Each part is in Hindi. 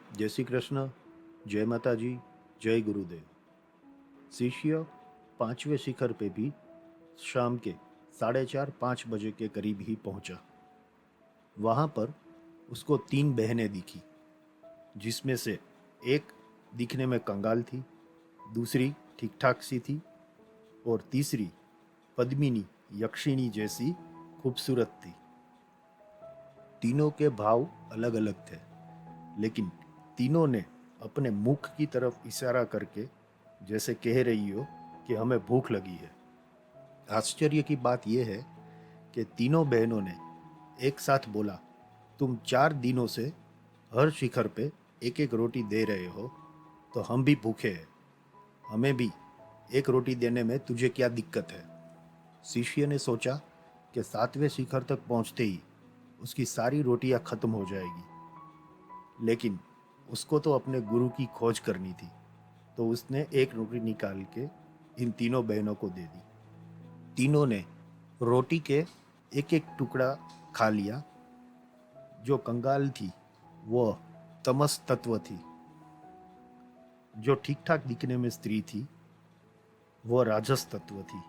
जय श्री कृष्ण। जय माता जी। जय गुरुदेव। शिष्य पांचवें शिखर पे भी शाम के 4:30-5 बजे के करीब ही पहुंचा। वहां पर उसको 3 बहनें दिखी, जिसमें से एक दिखने में कंगाल थी, दूसरी ठीक ठाक सी थी और तीसरी पद्मिनी यक्षिणी जैसी खूबसूरत थी। तीनों के भाव अलग अलग थे, लेकिन तीनों ने अपने मुख की तरफ इशारा करके जैसे कह रही हो कि हमें भूख लगी है। आश्चर्य की बात यह है कि तीनों बहनों ने एक साथ बोला, तुम 4 दिनों से हर शिखर पे एक एक रोटी दे रहे हो, तो हम भी भूखे हैं, हमें भी एक रोटी देने में तुझे क्या दिक्कत है। शिष्य ने सोचा कि 7वें शिखर तक पहुंचते ही उसकी सारी रोटियां खत्म हो जाएगी, लेकिन उसको तो अपने गुरु की खोज करनी थी, तो उसने एक रोटी निकाल के इन तीनों बहनों को दे दी। तीनों ने रोटी के एक एक टुकड़ा खा लिया। जो कंगाल थी वो तमस तत्व थी, जो ठीक ठाक दिखने में स्त्री थी वो राजस तत्व थी,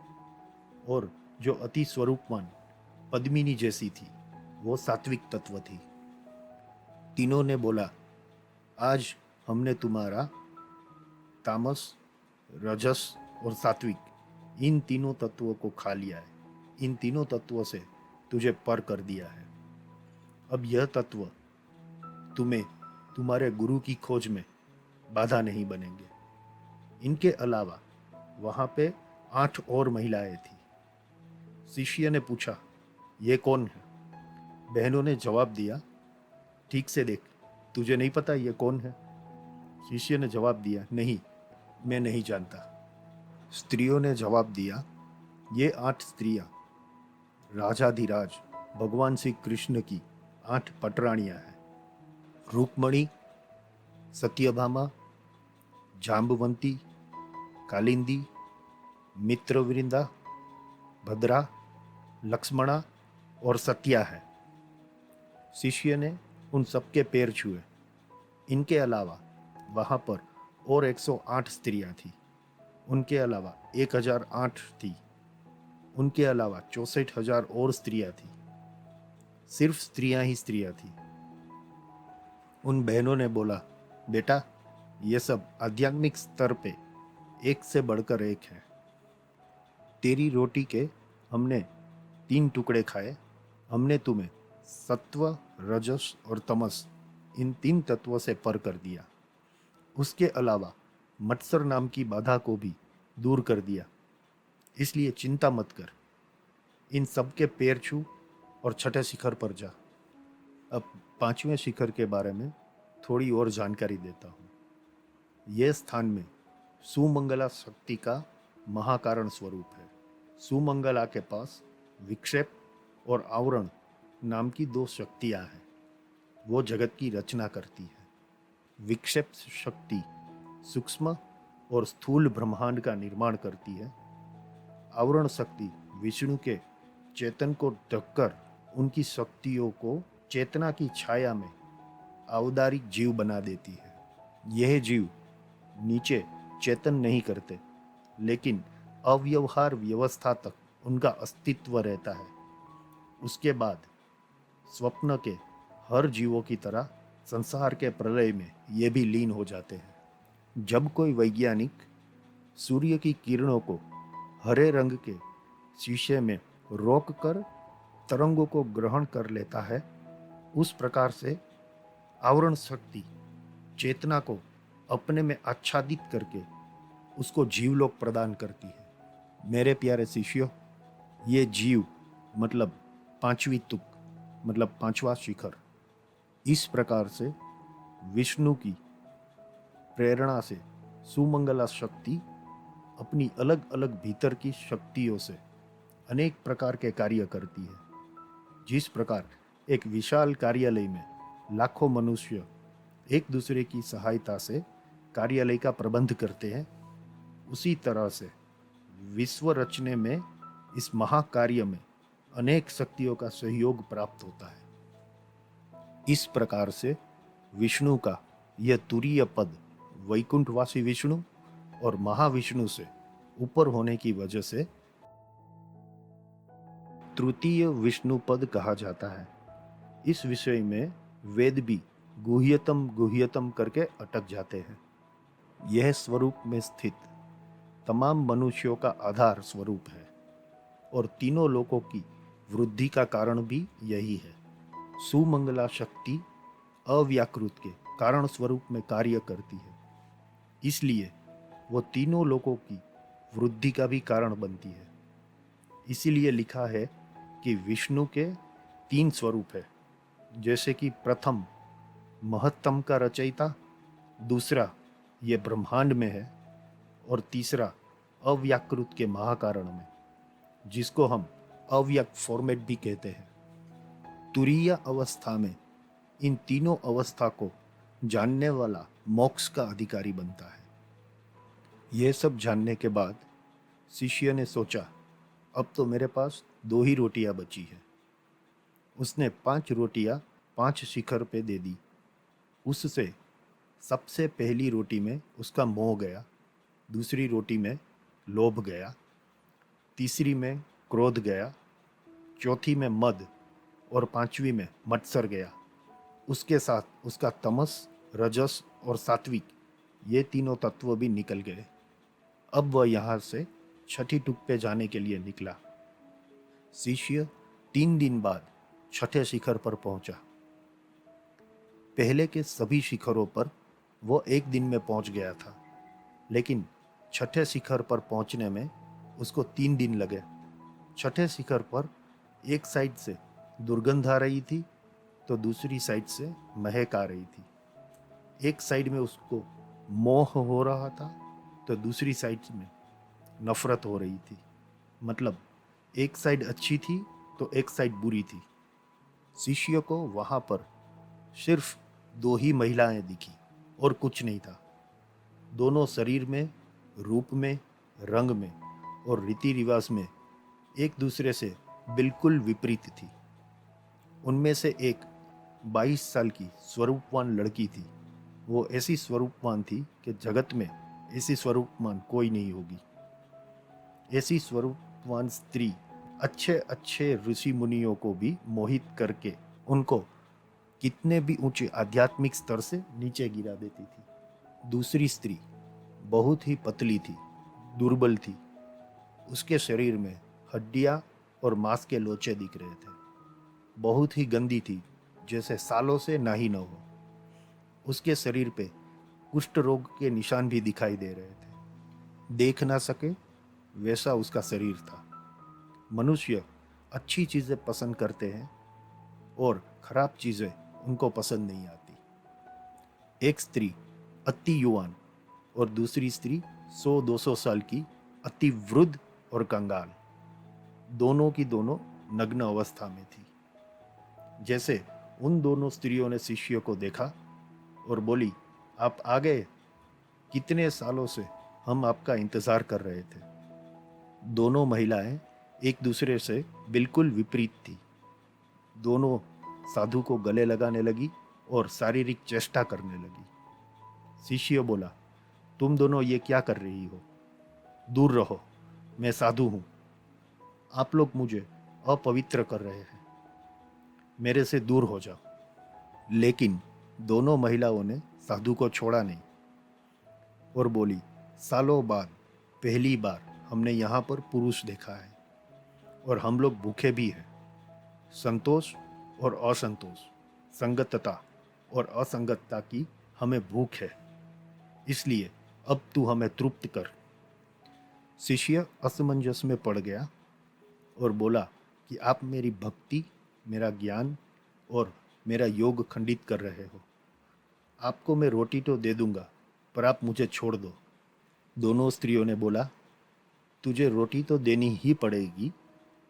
और जो अति स्वरूपवान पद्मिनी जैसी थी वो सात्विक तत्व थी। तीनों ने बोला, आज हमने तुम्हारा तामस, रजस और सात्विक इन तीनों तत्वों को खा लिया है। इन तीनों तत्वों से तुझे पर कर दिया है। अब यह तत्व तुम्हें तुम्हारे गुरु की खोज में बाधा नहीं बनेंगे। इनके अलावा वहां पे 8 और महिलाएं थी। शिष्य ने पूछा, ये कौन है? बहनों ने जवाब दिया, ठीक से देख, तुझे नहीं पता ये कौन है? शिष्य ने जवाब दिया, नहीं, मैं नहीं जानता। स्त्रियों ने जवाब दिया, ये 8 स्त्रियां राजाधिराज भगवान श्री कृष्ण की 8 पटरानियां हैं। रुक्मणी, सत्यभामा, जाम्बवंती, कालिंदी, मित्रवृंदा, भद्रा, लक्ष्मणा और सत्या है। शिष्य ने उन सबके पैर छुए। इनके अलावा वहां पर और 108 स्त्रियां थी। उनके अलावा 1008 थी। उनके अलावा 64,000 और स्त्रियां थी। सिर्फ स्त्रियां ही स्त्रियां थी। उन बहनों ने बोला, बेटा, ये सब आध्यात्मिक स्तर पे एक से बढ़कर एक है। तेरी रोटी के हमने 3 टुकड़े खाए। हमने तुम्हें सत्व, रजस और तमस इन 3 तत्वों से पर कर दिया। उसके अलावा मत्सर नाम की बाधा को भी दूर कर दिया। इसलिए चिंता मत कर, इन सब के पैर छू और छठे शिखर पर जा। अब 5वें शिखर के बारे में थोड़ी और जानकारी देता हूँ। यह स्थान में सुमंगला शक्ति का महाकारण स्वरूप है। सुमंगला के पास विक्षेप और आवरण नाम की 2 शक्तियां हैं। वो जगत की रचना करती है। विक्षेप शक्ति सूक्ष्म और स्थूल ब्रह्मांड का निर्माण करती है। आवरण शक्ति विष्णु के चेतन को ढककर उनकी शक्तियों को चेतना की छाया में औदारिक जीव बना देती है। यह जीव नीचे चेतन नहीं करते, लेकिन अव्यवहार व्यवस्था तक उनका अस्तित्व रहता है। उसके बाद स्वप्न के हर जीवों की तरह संसार के प्रलय में ये भी लीन हो जाते हैं। जब कोई वैज्ञानिक सूर्य की किरणों को हरे रंग के शीशे में रोककर तरंगों को ग्रहण कर लेता है, उस प्रकार से आवरण शक्ति चेतना को अपने में आच्छादित करके उसको जीवलोक प्रदान करती है। मेरे प्यारे शिष्यों, ये जीव मतलब 5वीं तुक, मतलब 5वां शिखर, इस प्रकार से विष्णु की प्रेरणा से सुमंगला शक्ति अपनी अलग अलग भीतर की शक्तियों से अनेक प्रकार के कार्य करती है। जिस प्रकार एक विशाल कार्यालय में लाखों मनुष्य एक दूसरे की सहायता से कार्यालय का प्रबंध करते हैं, उसी तरह से विश्व रचने में इस महाकार्य में अनेक शक्तियों का सहयोग प्राप्त होता है। इस प्रकार से विष्णु का यह तुरीय पद वैकुंठवासी विष्णु और महाविष्णु से ऊपर होने की वजह से तृतीय विष्णु पद कहा जाता है। इस विषय में वेद भी गुह्यतम गुह्यतम करके अटक जाते हैं। यह स्वरूप में स्थित तमाम मनुष्यों का आधार स्वरूप है और तीनों लोकों की वृद्धि का कारण भी यही है। सुमंगला शक्ति अव्याकृत के कारण स्वरूप में कार्य करती है, इसलिए वो तीनों लोकों की वृद्धि का भी कारण बनती है। इसीलिए लिखा है कि विष्णु के 3 स्वरूप है, जैसे कि प्रथम महत्तम का रचयिता, दूसरा ये ब्रह्मांड में है और तीसरा अव्याकृत के महाकारण में, जिसको हम अव्यक्त फॉर्मेट भी कहते हैं। तुरीय अवस्था में इन तीनों अवस्था को जानने वाला मोक्ष का अधिकारी बनता है। यह सब जानने के बाद शिष्य ने सोचा, अब तो मेरे पास 2 ही रोटियां बची है। उसने 5 रोटियां 5 शिखर पे दे दी। उससे सबसे पहली रोटी में उसका मोह गया, दूसरी रोटी में लोभ गया, तीसरी में क्रोध गया, चौथी में मद और 5वीं में मत्सर गया। उसके साथ उसका तमस, रजस और सात्विक ये तीनों तत्व भी निकल गए। अब वह यहाँ से छठी टुक पे जाने के लिए निकला। शिष्य 3 दिन बाद छठे शिखर पर पहुंचा। पहले के सभी शिखरों पर वो 1 दिन में पहुंच गया था, लेकिन छठे शिखर पर पहुंचने में उसको 3 दिन लगे। छठे शिखर पर एक साइड से दुर्गंध आ रही थी तो दूसरी साइड से महक आ रही थी। एक साइड में उसको मोह हो रहा था तो दूसरी साइड में नफरत हो रही थी। मतलब एक साइड अच्छी थी तो एक साइड बुरी थी। शिष्य को वहां पर सिर्फ 2 ही महिलाएं दिखी और कुछ नहीं था। दोनों शरीर में, रूप में, रंग में और रीति रिवाज में एक दूसरे से बिल्कुल विपरीत थी। उनमें से एक 22 साल की स्वरूपवान लड़की थी। वो ऐसी स्वरूपवान थी कि जगत में ऐसी स्वरूपवान कोई नहीं होगी। ऐसी स्वरूपवान स्त्री अच्छे अच्छे ऋषि मुनियों को भी मोहित करके उनको कितने भी ऊंचे आध्यात्मिक स्तर से नीचे गिरा देती थी। दूसरी स्त्री बहुत ही पतली थी, दुर्बल थी। उसके शरीर में हड्डियां और मांस के लोचे दिख रहे थे। बहुत ही गंदी थी, जैसे सालों से नहाई न हो। उसके शरीर पे कुष्ठ रोग के निशान भी दिखाई दे रहे थे। देख ना सके वैसा उसका शरीर था। मनुष्य अच्छी चीजें पसंद करते हैं और खराब चीजें उनको पसंद नहीं आती। एक स्त्री अति युवान और दूसरी स्त्री 100-200 साल की अति वृद्ध और कंगाल, दोनों की दोनों नग्न अवस्था में थी। जैसे उन दोनों स्त्रियों ने शिष्य को देखा और बोली, आप आ गए, कितने सालों से हम आपका इंतजार कर रहे थे। दोनों महिलाएं एक दूसरे से बिल्कुल विपरीत थी। दोनों साधु को गले लगाने लगी और शारीरिक चेष्टा करने लगी। शिष्य बोला, तुम दोनों ये क्या कर रही हो? दूर रहो, मैं साधु हूं। आप लोग मुझे अपवित्र कर रहे हैं, मेरे से दूर हो जाओ। लेकिन दोनों महिलाओं ने साधु को छोड़ा नहीं और बोली, सालों बाद पहली बार हमने यहाँ पर पुरुष देखा है और हम लोग भूखे भी हैं। संतोष और असंतोष, संगतता और असंगतता की हमें भूख है, इसलिए अब तू हमें तृप्त कर। शिष्य असमंजस में पड़ गया और बोला कि आप मेरी भक्ति, मेरा ज्ञान और मेरा योग खंडित कर रहे हो। आपको मैं रोटी तो दे दूंगा, पर आप मुझे छोड़ दो। दोनों स्त्रियों ने बोला, तुझे रोटी तो देनी ही पड़ेगी,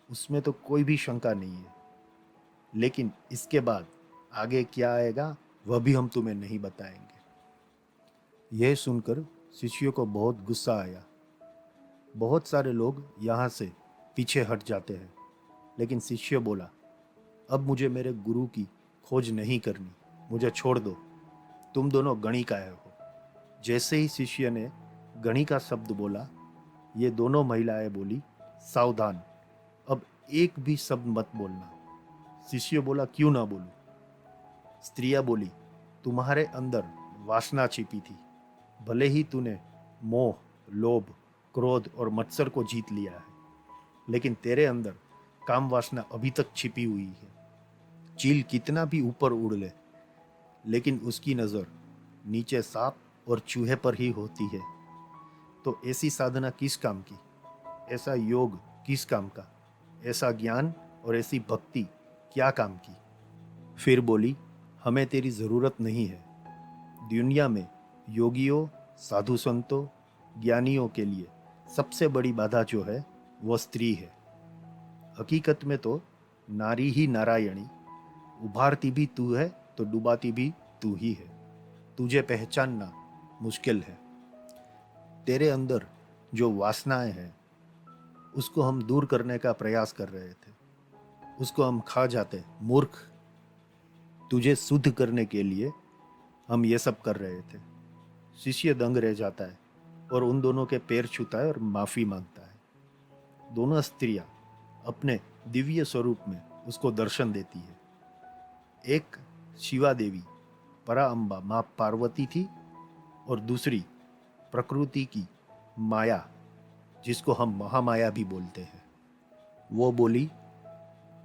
उसमें तो कोई भी शंका नहीं है, लेकिन इसके बाद आगे क्या आएगा वह भी हम तुम्हें नहीं बताएंगे। यह सुनकर शिष्यों को बहुत गुस्सा आया। बहुत सारे लोग यहाँ से पीछे हट जाते हैं, लेकिन शिष्य बोला, अब मुझे मेरे गुरु की खोज नहीं करनी, मुझे छोड़ दो। तुम दोनों गणिकाएं हो। जैसे ही शिष्य ने गणिका शब्द बोला, ये दोनों महिलाएं बोली, सावधान, अब एक भी शब्द मत बोलना। शिष्य बोला, क्यों ना बोलूं? स्त्रियां बोली, तुम्हारे अंदर वासना छिपी थी। भले ही तूने मोह, लोभ, क्रोध और मत्सर को जीत लिया है, लेकिन तेरे अंदर काम वासना अभी तक छिपी हुई है। चील कितना भी ऊपर उड़ ले, लेकिन उसकी नजर नीचे सांप और चूहे पर ही होती है। तो ऐसी साधना किस काम की? ऐसा योग किस काम का? ऐसा ज्ञान और ऐसी भक्ति क्या काम की? फिर बोली, हमें तेरी जरूरत नहीं है। दुनिया में योगियों, साधु संतों, ज्ञानियों के लिए सबसे बड़ी बाधा जो है वो स्त्री है। हकीकत में तो नारी ही नारायणी, उभारती भी तू है तो डुबाती भी तू ही है। तुझे पहचानना मुश्किल है। तेरे अंदर जो वासनाएं हैं उसको हम दूर करने का प्रयास कर रहे थे, उसको हम खा जाते मूर्ख। तुझे शुद्ध करने के लिए हम ये सब कर रहे थे। शिष्य दंग रह जाता है और उन दोनों के पैर छूता है और माफी मांगता है। दोनों स्त्रियां अपने दिव्य स्वरूप में उसको दर्शन देती है। एक शिवा देवी परा अम्बा माँ पार्वती थी और दूसरी प्रकृति की माया, जिसको हम महामाया भी बोलते हैं। वो बोली,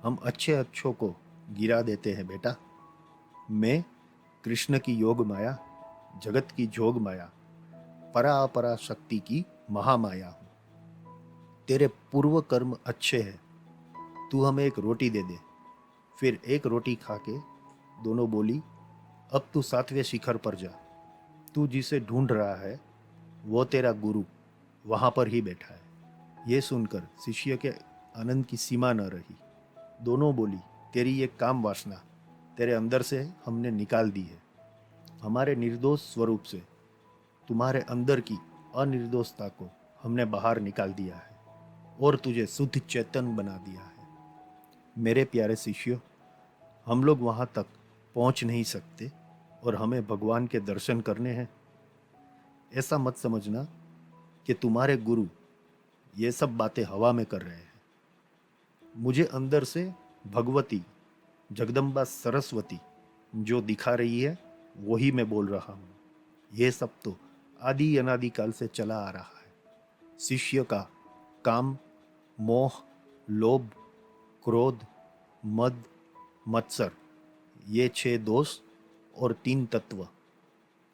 हम अच्छे अच्छों को गिरा देते हैं बेटा। मैं कृष्ण की योग माया, जगत की जोग माया, परा अपरा शक्ति की महामाया हूँ। तेरे पूर्व कर्म अच्छे हैं, तू हमें एक रोटी दे दे। फिर एक रोटी खा के दोनों बोली, अब तू 7वें शिखर पर जा। तू जिसे ढूंढ रहा है वो तेरा गुरु वहां पर ही बैठा है। ये सुनकर शिष्य के आनंद की सीमा न रही। दोनों बोली, तेरी ये काम वासना तेरे अंदर से हमने निकाल दी है। हमारे निर्दोष स्वरूप से तुम्हारे अंदर की अनिर्दोषता को हमने बाहर निकाल दिया है और तुझे शुद्ध चेतन बना दिया है। मेरे प्यारे शिष्यों, हम लोग वहां तक पहुंच नहीं सकते और हमें भगवान के दर्शन करने हैं। ऐसा मत समझना कि तुम्हारे गुरु ये सब बातें हवा में कर रहे हैं। मुझे अंदर से भगवती, जगदम्बा सरस्वती जो दिखा रही है वही मैं बोल रहा हूँ। ये सब तो आदि अनादि काल से चला आ रहा है। शिष्य का काम, मोह, लोभ, क्रोध, मद, मत्सर, ये 6 दोष और 3 तत्व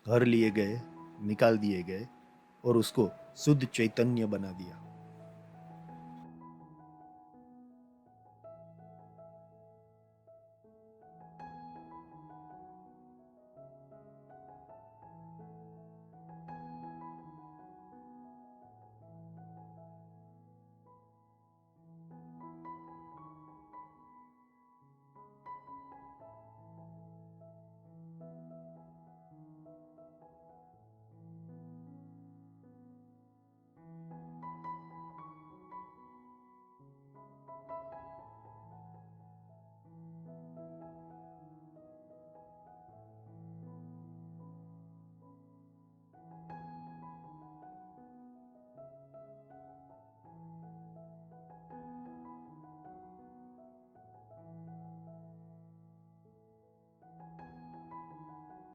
हर लिए गए, निकाल दिए गए और उसको शुद्ध चैतन्य बना दिया।